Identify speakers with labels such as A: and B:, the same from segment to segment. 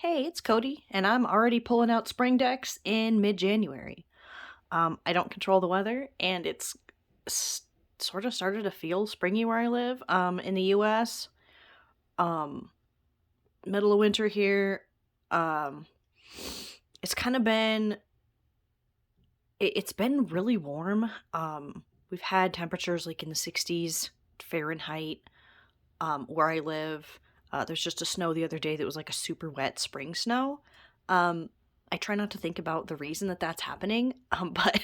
A: Hey, it's Cody, and I'm already pulling out spring decks in mid-January. I don't control the weather, and it's s- sort of started to feel springy where I live. In the U.S., um, middle of winter here. Um, it's kind of been it's been really warm. We've had temperatures like in the 60s Fahrenheit. Where I live. There's just a snow the other day that was like a super wet spring snow. Um, I try not to think about the reason that that's happening, but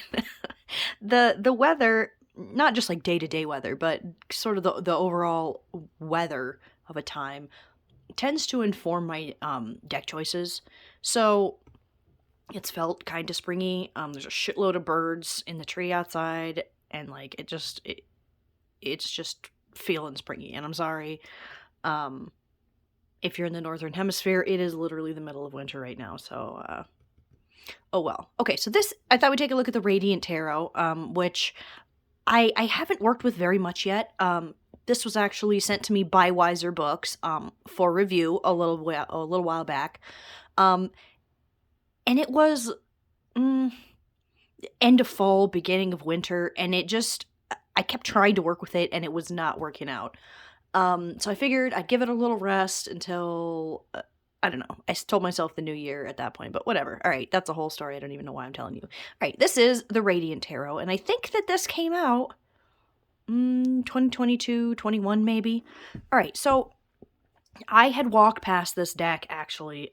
A: the weather, not just like day to day weather, but sort of the overall weather of a time tends to inform my deck choices. So it's felt kind of springy. There's a shitload of birds in the tree outside, and like it's just feeling springy. And I'm sorry. Um, if you're in the northern hemisphere, it is literally the middle of winter right now. So, oh well. Okay, so this I thought we'd take a look at the Radiant Tarot, which I haven't worked with very much yet. This was actually sent to me by Wiser Books for review a little while back, um, and it was mm, end of fall, beginning of winter, and I kept trying to work with it, and it was not working out. So I figured I'd give it a little rest until I don't know. I told myself the new year at that point, but whatever. All right, that's a whole story. I don't even know why I'm telling you. All right, this is the Radiant Tarot, and I think that this came out 2022, 21 maybe. All right, so I had walked past this deck actually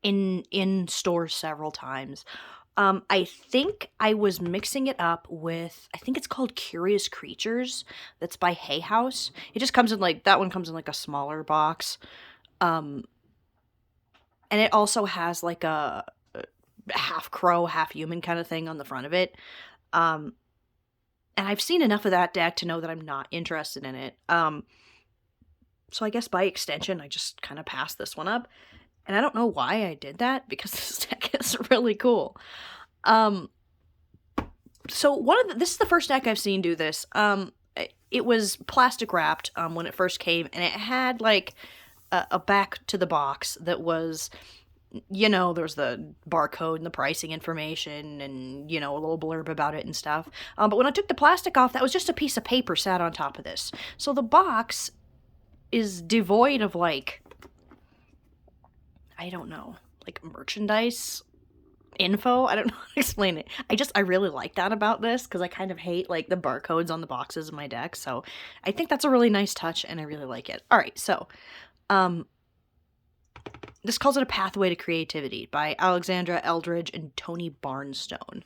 A: in stores several times. I think I was mixing it up with, I think it's called Curious Creatures. That's by Hay House. It just comes in like, that one comes in like a smaller box. Um, and it also has like a half crow, half human kind of thing on the front of it. Um, and I've seen enough of that deck to know that I'm not interested in it. So I guess by extension, I just kind of passed this one up. And I don't know why I did that because this deck is really cool. Um, so this is the first deck I've seen do this. It was plastic wrapped when it first came, and it had like a back to the box that was, there's the barcode and the pricing information, and a little blurb about it and stuff. But when I took the plastic off, that was just a piece of paper sat on top of this. So the box is devoid of like, I don't know, like merchandise info. I don't know how to explain it. I really like that about this because I kind of hate like the barcodes on the boxes of my deck. So I think that's a really nice touch and I really like it. All right, so um this calls it a pathway to creativity by Alexandra Eldridge and Tony Barnstone.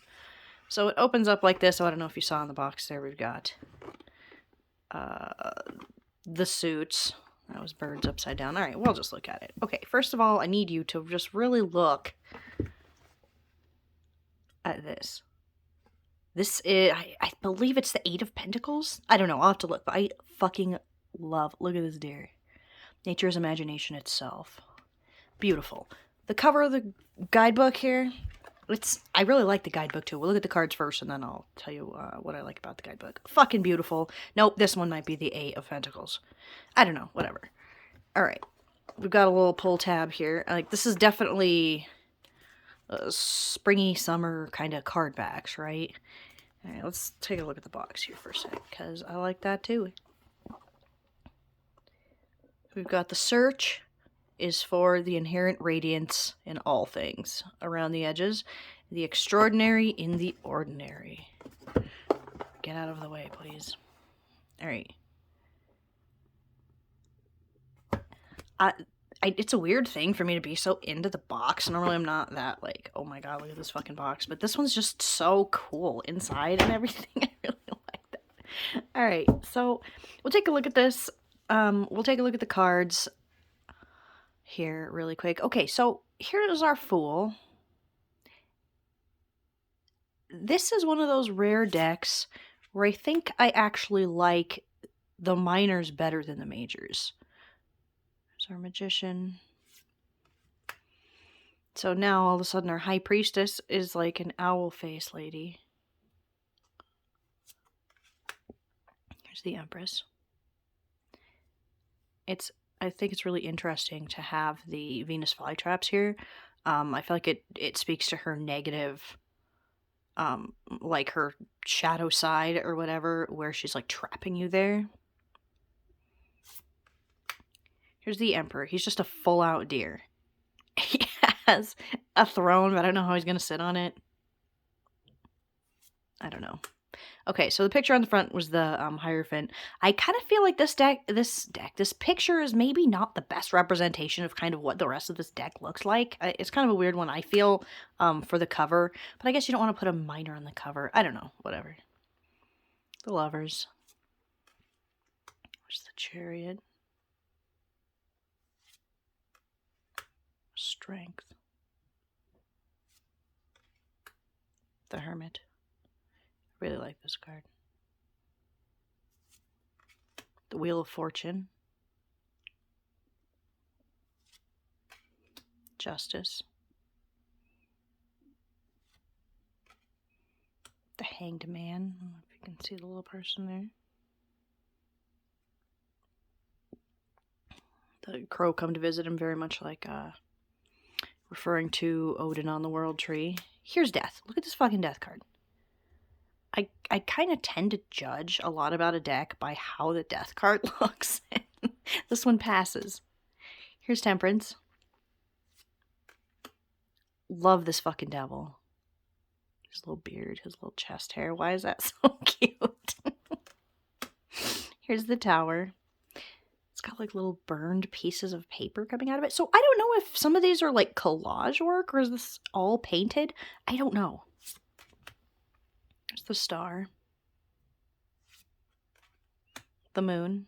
A: So it opens up like this. So I don't know if you saw in the box there. We've got the suits. That was birds upside down. All right, we'll just look at it. Okay, first of all, I need you to just really look at this. This is, I believe it's the Eight of Pentacles. I don't know. I'll have to look. But I fucking love. Look at this deer. Nature's imagination itself. Beautiful. The cover of the guidebook here. I really like the guidebook too. We'll look at the cards first, and then I'll tell you what I like about the guidebook. Fucking beautiful. Nope, this one might be the Eight of Pentacles. I don't know. Whatever. All right. We've got a little pull tab here. Like this is definitely springy summer kind of card backs, right? All right, let's take a look at the box here for a sec, because I like that too. We've got the search is for the inherent radiance in all things around the edges, the extraordinary in the ordinary. Get out of the way, please. All right. It's a weird thing for me to be so into the box. Normally I'm not that like, oh my god, look at this fucking box. But this one's just so cool inside and everything. I really like that. Alright, so we'll take a look at this. We'll take a look at the cards here really quick. Okay, so here is our Fool. This is one of those rare decks where I think I actually like the minors better than the majors. There's our Magician. So now all of a sudden our High Priestess is like an owl face lady. Here's the Empress. It's I think it's really interesting to have the Venus flytraps here. I feel like it speaks to her negative, like her shadow side or whatever, where she's like trapping you there. Here's the Emperor. He's just a full-out deer. He has a throne, but I don't know how he's gonna sit on it. I don't know. Okay, so the picture on the front was the Hierophant. I kind of feel like this picture is maybe not the best representation of kind of what the rest of this deck looks like. It's kind of a weird one, I feel, for the cover. But I guess you don't want to put a minor on the cover. I don't know. Whatever. The Lovers. Where's the Chariot? Strength. The Hermit. Really like this card. The Wheel of Fortune. Justice. The Hanged Man. I don't know if you can see the little person there. The Crow come to visit him, very much like referring to Odin on the World Tree. Here's Death. Look at this fucking Death card. I kind of tend to judge a lot about a deck by how the Death card looks. This one passes. Here's Temperance. Love this fucking devil. His little beard, his little chest hair. Why is that so cute? Here's the Tower. It's got like little burned pieces of paper coming out of it. So I don't know if some of these are like collage work or is this all painted? I don't know. There's the Star. The Moon.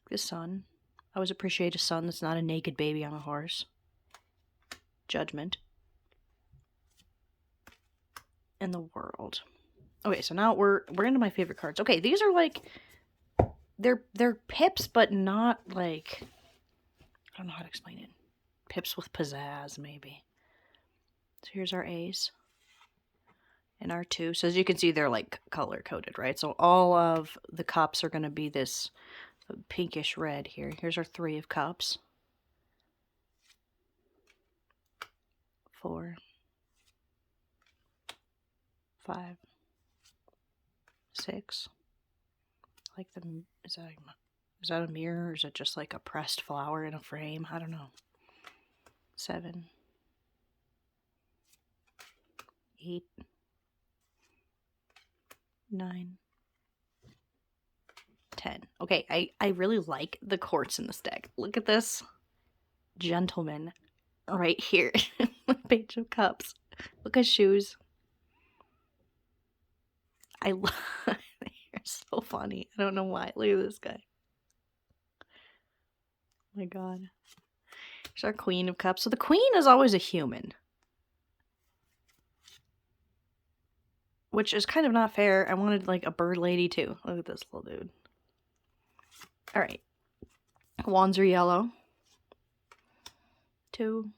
A: The Sun. I always appreciate a sun that's not a naked baby on a horse. Judgment. And the World. Okay, so now we're into my favorite cards. Okay, these are like they're pips, but not like, I don't know how to explain it. Pips with pizzazz, maybe. So here's our A's. And our 2. So as you can see, they're like color coded, right? So all of the cups are going to be this pinkish red here. Here's our 3 of cups. 4. 5. 6. Like is that a mirror or is it just like a pressed flower in a frame? I don't know. 7. 8. 9. 10. Okay, I really like the quartz in this deck. Look at this gentleman right here. Page of Cups. Look at shoes. I love. You're so funny. I don't know why. Look at this guy. Oh my god. Here's our Queen of Cups. So the Queen is always a human. Which is kind of not fair. I wanted like a bird lady too. Look at this little dude. Alright. Wands are yellow. 2.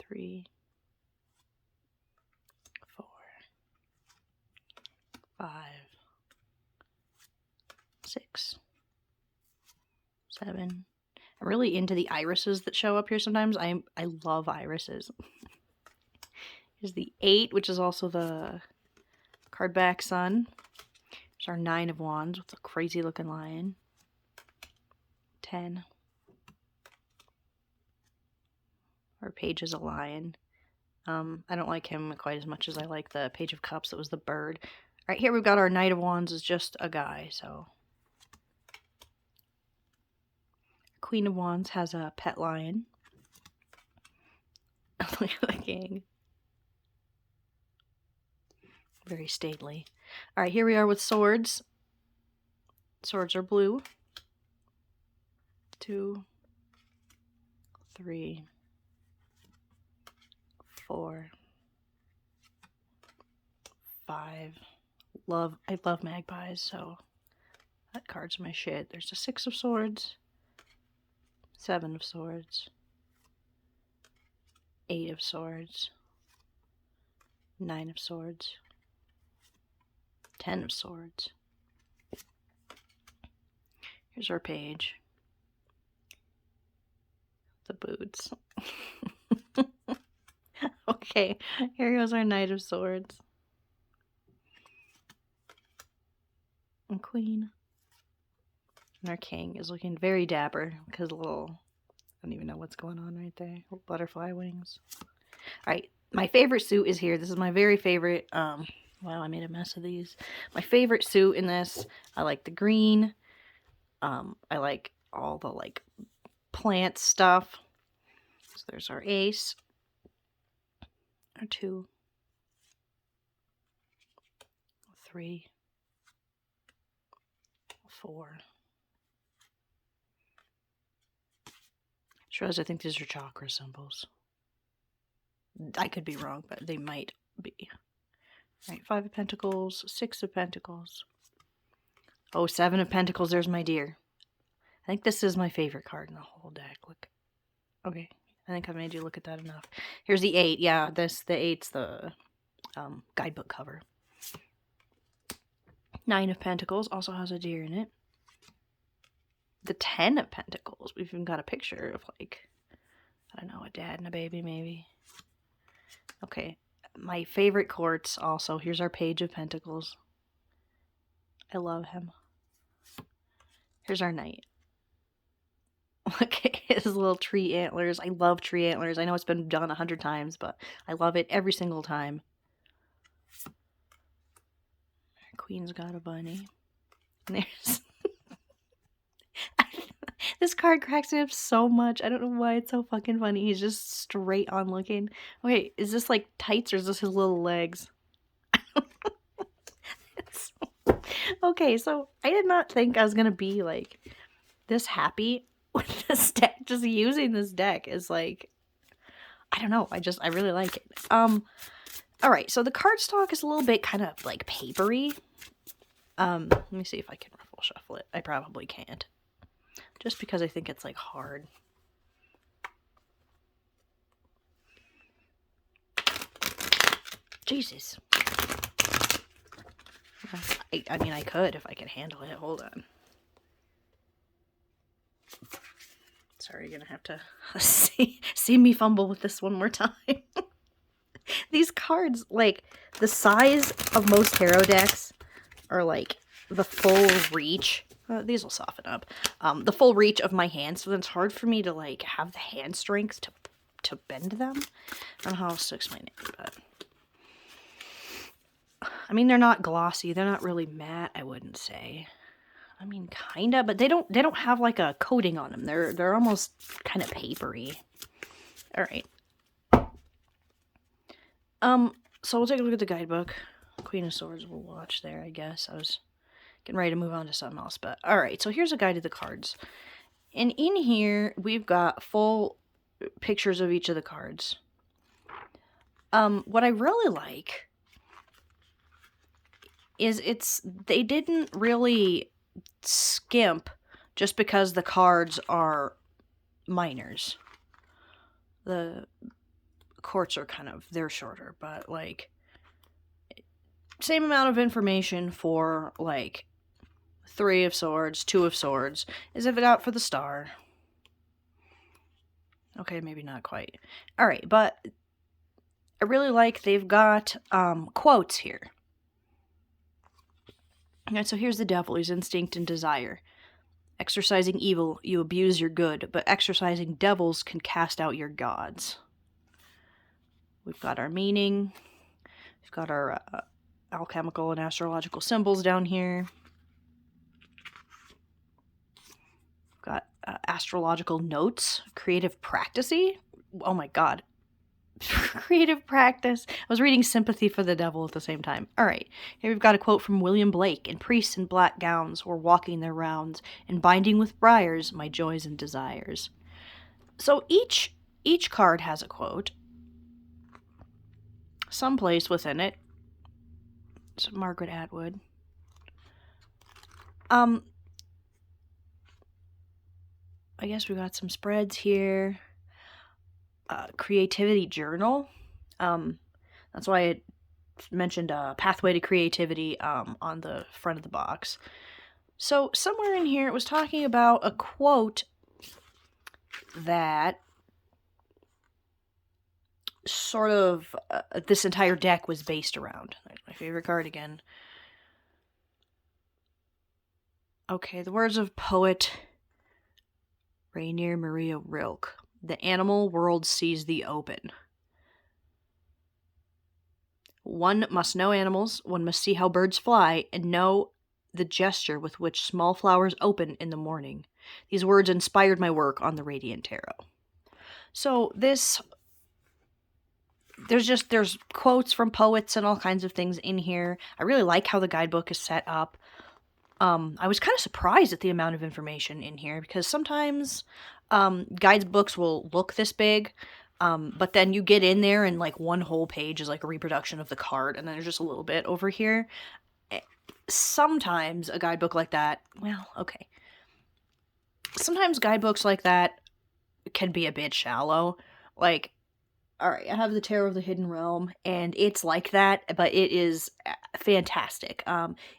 A: 3. 4. 5. 6. 7. I'm really into the irises that show up here sometimes. I love irises. Here's the 8, which is also the card back Sun. There's our 9 of Wands with a crazy looking lion. 10. Our Page is a lion. I don't like him quite as much as I like the Page of Cups that was the bird. Alright, here we've got our Knight of Wands is just a guy, so. Queen of Wands has a pet lion. Look at the king. Very stately. Alright, here we are with swords. Swords are blue. 2, 3, 4, 5. I love magpies, so that card's my shit. There's a 6 of swords. 7 of swords. 8 of swords. 9 of swords. 10 of swords. Here's our page. The boots. Okay, here goes our Knight of Swords. And Queen. And our King is looking very dapper because I don't even know what's going on right there. Little butterfly wings. Alright, my favorite suit is here. This is my very favorite. Wow, I made a mess of these. My favorite suit in this, I like the green. I like all the plant stuff. So there's our ace. Our 2. 3. 4. Sure, I think these are chakra symbols. I could be wrong, but they might be. Alright, 5 of Pentacles, 6 of Pentacles. Oh, 7 of Pentacles, there's my deer. I think this is my favorite card in the whole deck. Look. Okay, I think I've made you look at that enough. Here's the 8. Yeah, the 8's the guidebook cover. 9 of Pentacles also has a deer in it. The 10 of Pentacles. We've even got a picture of I don't know, a dad and a baby maybe. Okay, my favorite quartz also. Here's our Page of Pentacles. I love him. Here's our Knight. Look at his little tree antlers. I love tree antlers. I know it's been done 100 times, but I love it every single time. Our Queen's got a bunny. And there's... This card cracks me up so much. I don't know why it's so fucking funny. He's just straight on looking. Wait, is this tights or is this his little legs? Okay, so I did not think I was gonna be this happy with this deck. Just using this deck is I don't know. I really like it. Alright, so the cardstock is a little bit kind of papery. Let me see if I can ruffle shuffle it. I probably can't. Just because I think it's hard. Jesus. I mean, I could if I could handle it. Hold on. Sorry, you're gonna have to see me fumble with this one more time. These cards, the size of most tarot decks are the full reach. These will soften up. The full reach of my hand, so then it's hard for me to have the hand strength to bend them. I don't know how else to explain it, but I mean, they're not glossy. They're not really matte, I wouldn't say. I mean, kinda, but they don't have a coating on them. They're almost kind of papery. All right. So we'll take a look at the guidebook. Queen of Swords we'll watch there, I guess. I was getting ready to move on to something else, but all right. So here's a guide to the cards. And in here, we've got full pictures of each of the cards. What I really like is they didn't really skimp just because the cards are minors. The courts are they're shorter, but same amount of information for 3 of Swords, 2 of Swords, as if it out for the Star. Okay, maybe not quite. Alright, but I really like they've got quotes here. Alright, so here's the Devil, his instinct and desire. Exercising evil, you abuse your good, but exercising devils can cast out your gods. We've got our meaning. We've got our alchemical and astrological symbols down here. We've got astrological notes. Creative practice-y. Oh my god. Creative practice. I was reading Sympathy for the Devil at the same time. Alright, here we've got a quote from William Blake. And priests in black gowns were walking their rounds, and binding with briars my joys and desires. So each card has a quote. Someplace within it. It's Margaret Atwood. I guess we got some spreads here. Creativity journal. That's why I mentioned Pathway to Creativity on the front of the box. So somewhere in here it was talking about a quote that sort of this entire deck was based around. There's my favorite card again. Okay, the words of poet Rainier Maria Rilke. The animal world sees the open. One must know animals, one must see how birds fly, and know the gesture with which small flowers open in the morning. These words inspired my work on the Radiant Tarot. So there's quotes from poets and all kinds of things in here. I really like how the guidebook is set up. I was kind of surprised at the amount of information in here, because sometimes guidebooks will look this big, but then you get in there and like one whole page is like a reproduction of the card, and then there's just a little bit over here. Sometimes a guidebook like that, well, okay. Sometimes guidebooks like that can be a bit shallow. Like, alright, I have the Tarot of the Hidden Realm, and it's like that, but it is fantastic.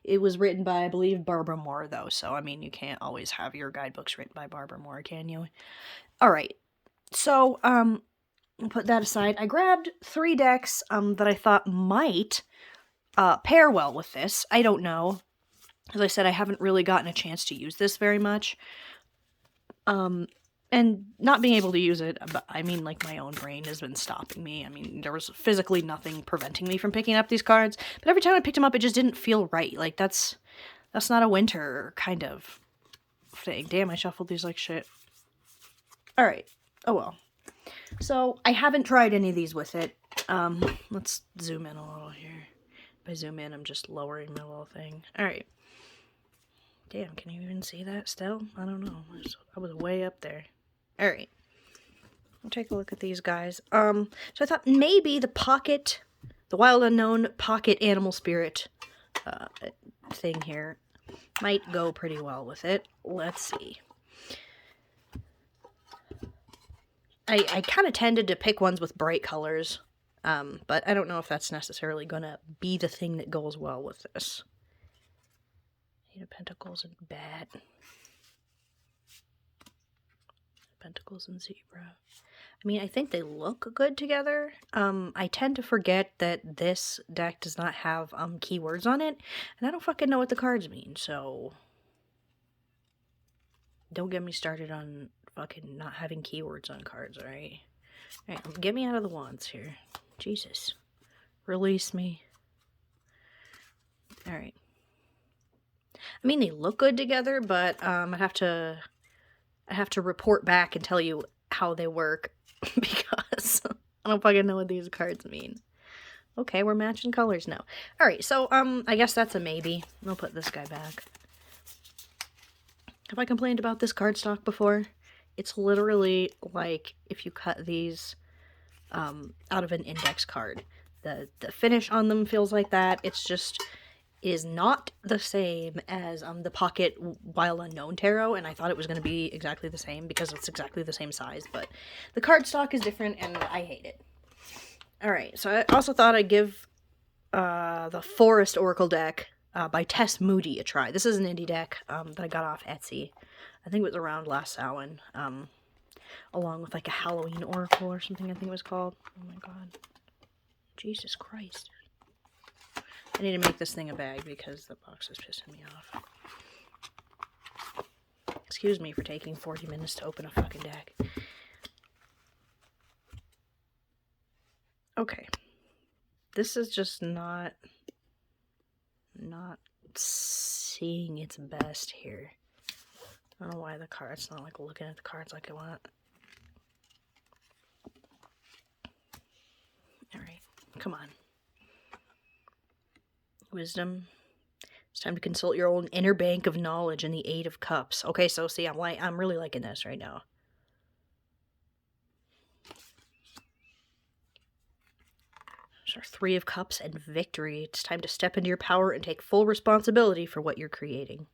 A: It was written by, I believe, Barbara Moore, though, so, I mean, you can't always have your guidebooks written by Barbara Moore, can you? Alright, so, put that aside. I grabbed 3 decks, that I thought might, pair well with this. I don't know. As I said, I haven't really gotten a chance to use this very much. And not being able to use it, I mean, like, my own brain has been stopping me. I mean, there was physically nothing preventing me from picking up these cards, but every time I picked them up, it just didn't feel right. Like, that's not a winter kind of thing. Damn, I shuffled these like shit. Alright. Oh well. So, I haven't tried any of these with it. Let's zoom in a little here. By zoom in, I'm just lowering my little thing. Alright. Damn, can you even see that still? I don't know. I was way up there. Alright. We'll take a look at these guys. So I thought maybe the Wild Unknown Pocket Animal Spirit thing here might go pretty well with it. Let's see. I kind of tended to pick ones with bright colors, but I don't know if that's necessarily going to be the thing that goes well with this. Eight of Pentacles and Bat. Pentacles and Zebra. I mean, I think they look good together. I tend to forget that this deck does not have keywords on it, and I don't fucking know what the cards mean, so don't get me started on fucking not having keywords on cards, alright? Alright, get me out of the wands here. Jesus. Release me. Alright. I mean, they look good together, but I have to report back and tell you how they work, because I don't fucking know what these cards mean. Okay, we're matching colors now. Alright, so I guess that's a maybe. I'll put this guy back. Have I complained about this cardstock before? It's literally like if you cut these out of an index card. The finish on them feels like that. It's just is not the same as the Pocket Wild Unknown Tarot, and I thought it was going to be exactly the same because it's exactly the same size, but the cardstock is different, and I hate it. Alright, so I also thought I'd give the Forest Oracle deck by Tess Moody a try. This is an indie deck that I got off Etsy. I think it was around last Samhain, along with like a Halloween Oracle or something I think it was called. Oh my god. Jesus Christ. I need to make this thing a bag because the box is pissing me off. Excuse me for taking 40 minutes to open a fucking deck. Okay. This is just not seeing its best here. I don't know why the card's not like looking at the cards like I want. Alright, come on. Wisdom. It's time to consult your own inner bank of knowledge and the Eight of Cups. Okay, so see, I'm really liking this right now. There's our Three of Cups and Victory. It's time to step into your power and take full responsibility for what you're creating.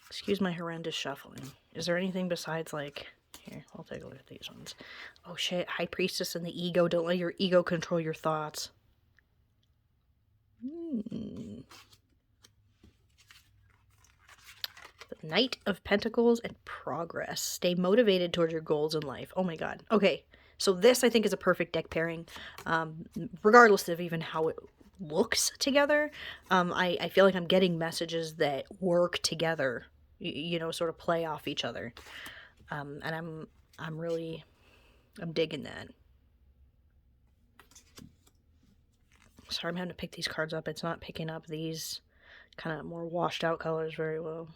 A: Excuse my horrendous shuffling. Is there anything besides, like... Here, I'll take a look at these ones. Oh shit, High Priestess and the Ego. Don't let your ego control your thoughts. The Knight of Pentacles and Progress. Stay motivated towards your goals in life. Oh my god. Okay, so this I think is a perfect deck pairing, regardless of even how it looks together. I feel like I'm getting messages that work together, you know, sort of play off each other. And I'm digging that. Sorry, I'm having to pick these cards up. It's not picking up these kind of more washed out colors very well.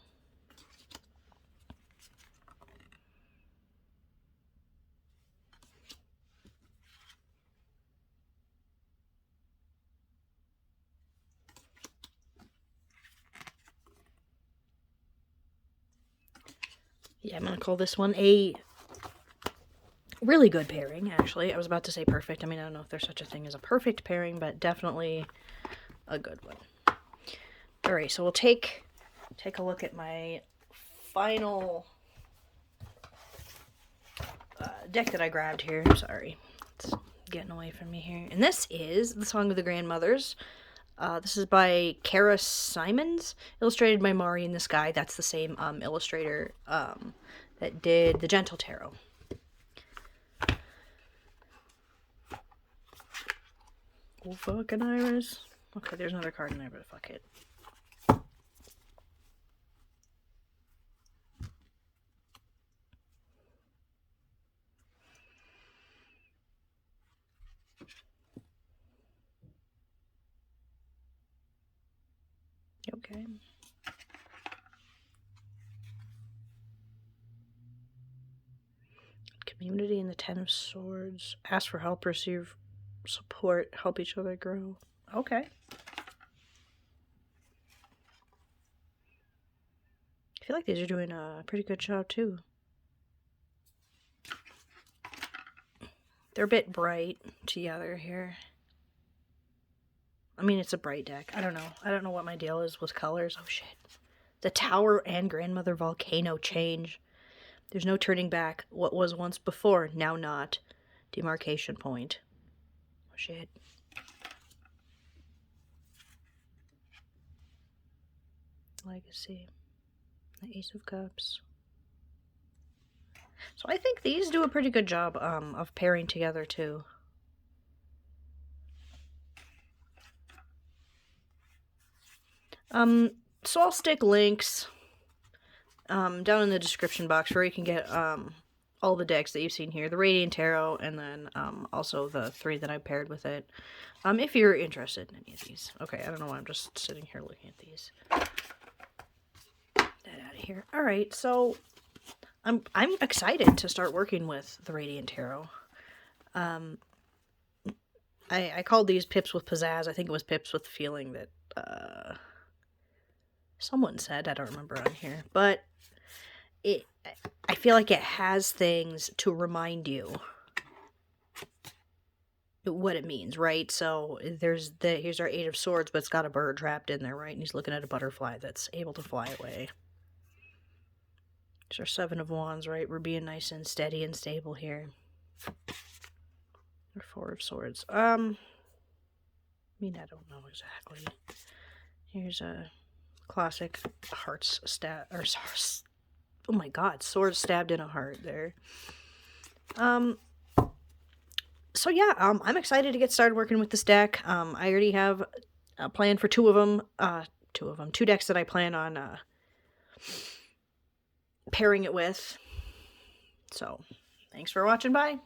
A: Yeah, I'm going to call this one a really good pairing, actually. I was about to say perfect. I mean, I don't know if there's such a thing as a perfect pairing, but definitely a good one. Alright, so we'll take a look at my final deck that I grabbed here. Sorry, it's getting away from me here. And this is The Song of the Grandmothers. This is by Kara Simons, illustrated by Mari in the Sky. That's the same illustrator that did the Gentle Tarot. Oh, fucking Iris. Okay, there's another card in there, but fuck it. Okay. Community and the Ten of Swords. Ask for help, receive support, help each other grow. Okay. I feel like these are doing a pretty good job too. They're a bit bright together here. I mean, it's a bright deck. I don't know. I don't know what my deal is with colors. Oh shit. The Tower and Grandmother Volcano change. There's no turning back. What was once before, now not. Demarcation point. Oh shit. Legacy. The Ace of Cups. So I think these do a pretty good job of pairing together too. So I'll stick links down in the description box where you can get all the decks that you've seen here. The Radiant Tarot, and then also the 3 that I paired with it. If you're interested in any of these. Okay, I don't know why I'm just sitting here looking at these. Get that out of here. Alright, so I'm excited to start working with the Radiant Tarot. I called these Pips with Pizzazz. I think it was Pips with Feeling that someone said. I don't remember on here. But I feel like it has things to remind you what it means, right? So here's our 8 of Swords, but it's got a bird trapped in there, right? And he's looking at a butterfly that's able to fly away. There's our 7 of Wands, right? We're being nice and steady and stable here. Or 4 of Swords. I mean, I don't know exactly. Here's a classic hearts stab, or oh my god, sword stabbed in a heart there. So yeah, I'm excited to get started working with this deck. I already have a plan for 2 of them. 2 decks that I plan on pairing it with. So, thanks for watching. Bye.